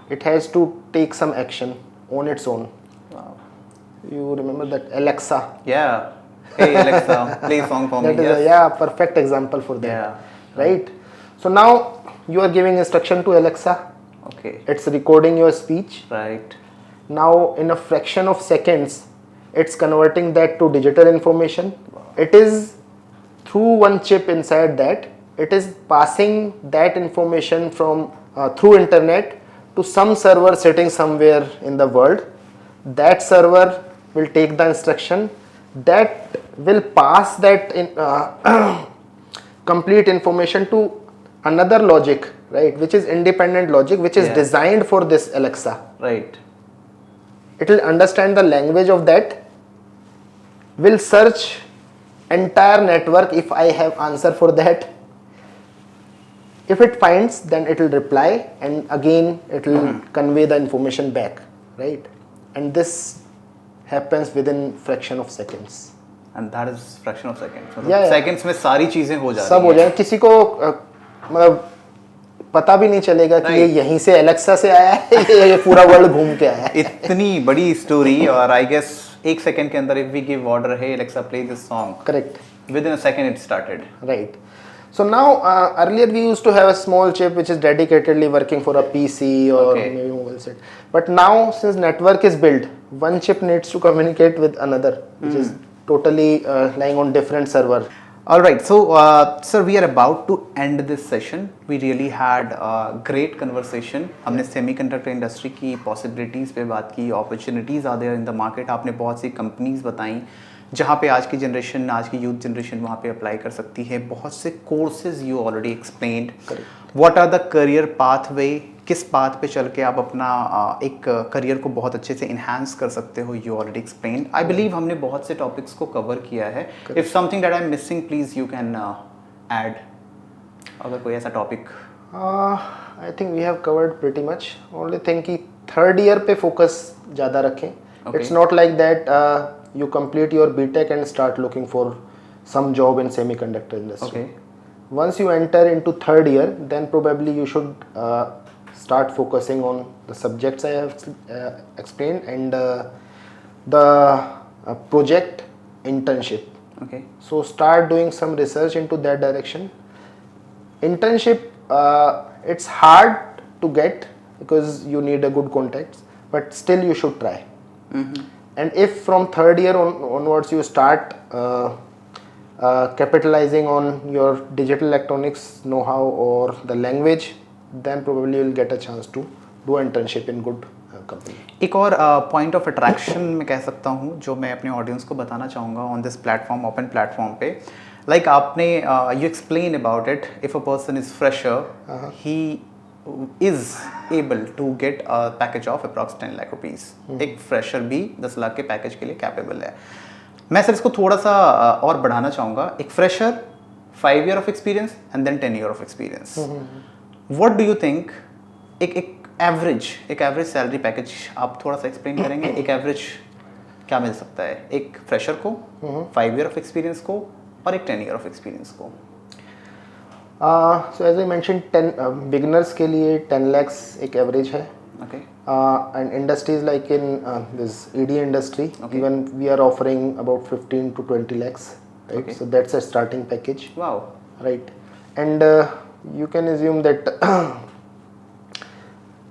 B: It has to take some action on its own.
A: Wow.
B: You remember that Alexa?
A: Yeah. Hey Alexa, play a song for me.
B: That is a perfect example for that.
A: Yeah.
B: Right? So now you are giving instruction to Alexa.
A: Okay.
B: It's recording your speech.
A: Right.
B: Now in a fraction of seconds, it's converting that to digital information.
A: Wow.
B: It is through one chip inside that. It is passing that information from through internet to some server sitting somewhere in the world. That server will take the instruction. That will pass that complete information to another logic, right, which is independent logic, which is designed for this Alexa.
A: Right.
B: It will understand the language of that, will search entire network if I have answer for that. If it finds, then it will reply, and again it will convey the information back, right? And this happens within fraction of seconds.
A: And that is fraction of seconds.
B: Yeah.
A: Seconds में सारी चीजें हो जाती हैं.
B: सब हो जाए. किसी को मतलब पता भी नहीं चलेगा कि ये यहीं से एलेक्सा से आया है ये पूरा वर्ल्ड घूम के आया है.
A: इतनी बड़ी स्टोरी और आई गेस एक सेकंड के अंदर if we give order hey Alexa play this song.
B: Correct.
A: Within a second it started.
B: Right. So now earlier we used to have a small chip which is dedicatedly working for a PC or maybe mobile set. But now since network is built, one chip needs to communicate with another, which is totally lying on different server.
A: All right, so sir, we are about to end this session. We really had a great conversation. हमने semiconductor industry की possibilities पे बात की, opportunities are there in the market. आपने बहुत सी companies बताई जहाँ पे आज की जनरेशन, आज की यूथ जनरेशन वहाँ पे अप्लाई कर सकती है. बहुत से courses you already explained. What are the career pathway, किस पाथ पे चल के आप अपना एक करियर को बहुत अच्छे से इन्हांस कर सकते हो, you already explained. I believe हमने बहुत से टॉपिक्स को कवर किया है. If something that I am missing please you can add, अगर कोई ऐसा topic.
B: I think we have covered pretty much. Only thing कि थर्ड ईयर पे फोकस ज़्यादा रखें. It's not like that you complete your BTech and start looking for some job in semiconductor industry.
A: Okay.
B: Once you enter into third year, then probably you should start focusing on the subjects I have explained and the project internship.
A: Okay.
B: So start doing some research into that direction. Internship, it's hard to get because you need a good contacts, but still you should try. And if from third year onwards you start capitalizing on your digital electronics know-how or the language, then probably you will get a chance to do internship in good company.
A: एक और point of attraction मैं कह सकता हूँ जो मैं अपने audience को बताना चाहूँगा on this platform, open platform पे. लाइक आपने you explain about it. If a person is fresher he is able to get a package of approx 10 lakh rupees. एक फ्रेशर भी 10 लाख के पैकेज के लिए कैपेबल है. मैं सर इसको थोड़ा सा और बढ़ाना चाहूँगा. एक fresher 5 year of experience and then 10 year of experience. What do you think एक एवरेज सैलरी पैकेज आप थोड़ा सा एक्सप्लेन करेंगे. एक एवरेज क्या मिल सकता है एक फ्रेशर को, 5 year of experience को और एक 10 year of experience को.
B: So as I mentioned, 10 beginners के लिए 10 lakhs एक average है.
A: Okay.
B: And industries like in this ED industry, even we are offering about 15 to 20 lakhs. Right.
A: Okay.
B: So that's a starting package.
A: Wow.
B: Right. And you can assume that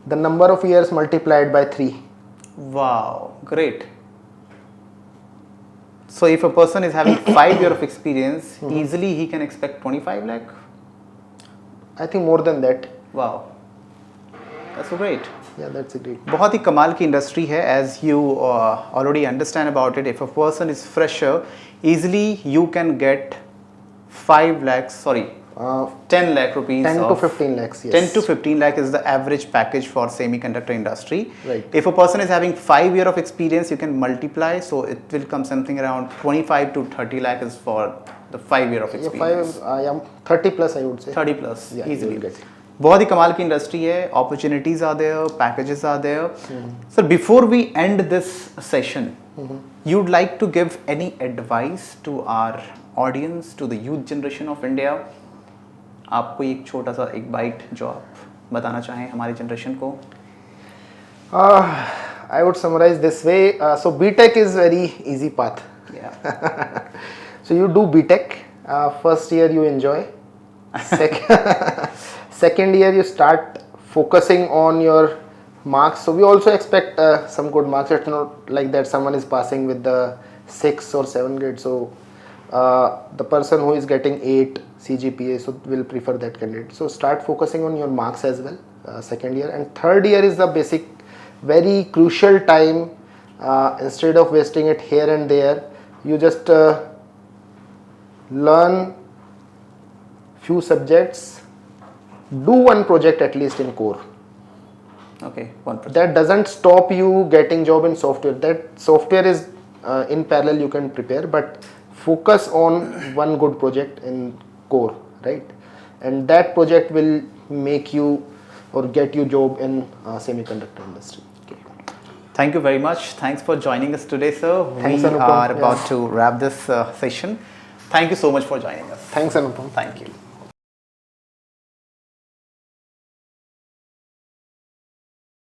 B: the number of years multiplied by 3.
A: Wow, great. So if a person is having 5 years of experience, easily he can expect 25 lakh.
B: I think more than that.
A: Wow, that's so great.
B: Yeah, that's a great.
A: बहुत ही कमाल की industry है. As you already understand about it, if a person is fresher, easily you can get 5 lakhs. Sorry, 10 lakh rupees.
B: 10 to 15 lakhs. Yes.
A: 10 to 15 lakh is the average package for semiconductor industry.
B: Right.
A: If a person is having 5 years of experience, you can multiply, so it will come something around 25 to 30 lakh is for the 5 years of
B: Yeah,
A: experience.
B: 30 plus I would say.
A: 30 plus
B: Yeah, you
A: easily.
B: will get it.
A: बहुत ही कमाल की industry है. Opportunities are there, packages are there. So before we end this session, you'd like to give any advice to our audience, to the youth generation of India? आप कोई एक छोटा सा एक बाइट जो आप बताना चाहें हमारी जनरेशन को?
B: I would summarize this way. So BTech is very easy path.
A: Yeah.
B: So you do BTech. First year you enjoy. Second year you start focusing on your marks. So we also expect some good marks. It's not like that someone is passing with the 6 or 7 grade. So the person who is getting 8 CGPA, so will prefer that candidate. So start focusing on your marks as well. Second year and third year is the basic, very crucial time. Instead of wasting it here and there, you just learn few subjects. Do one project at least in core.
A: Okay, 1%.
B: That doesn't stop you getting job in software. That software is in parallel you can prepare, but focus on one good project in core, right? And that project will make you or get you job in semiconductor industry.
A: Thank you very much. Thanks for joining us today, sir.
B: Thanks,
A: we
B: Anupam.
A: are about to wrap this session. Thank you so much for joining us.
B: Thanks, Anupam.
A: Thank you.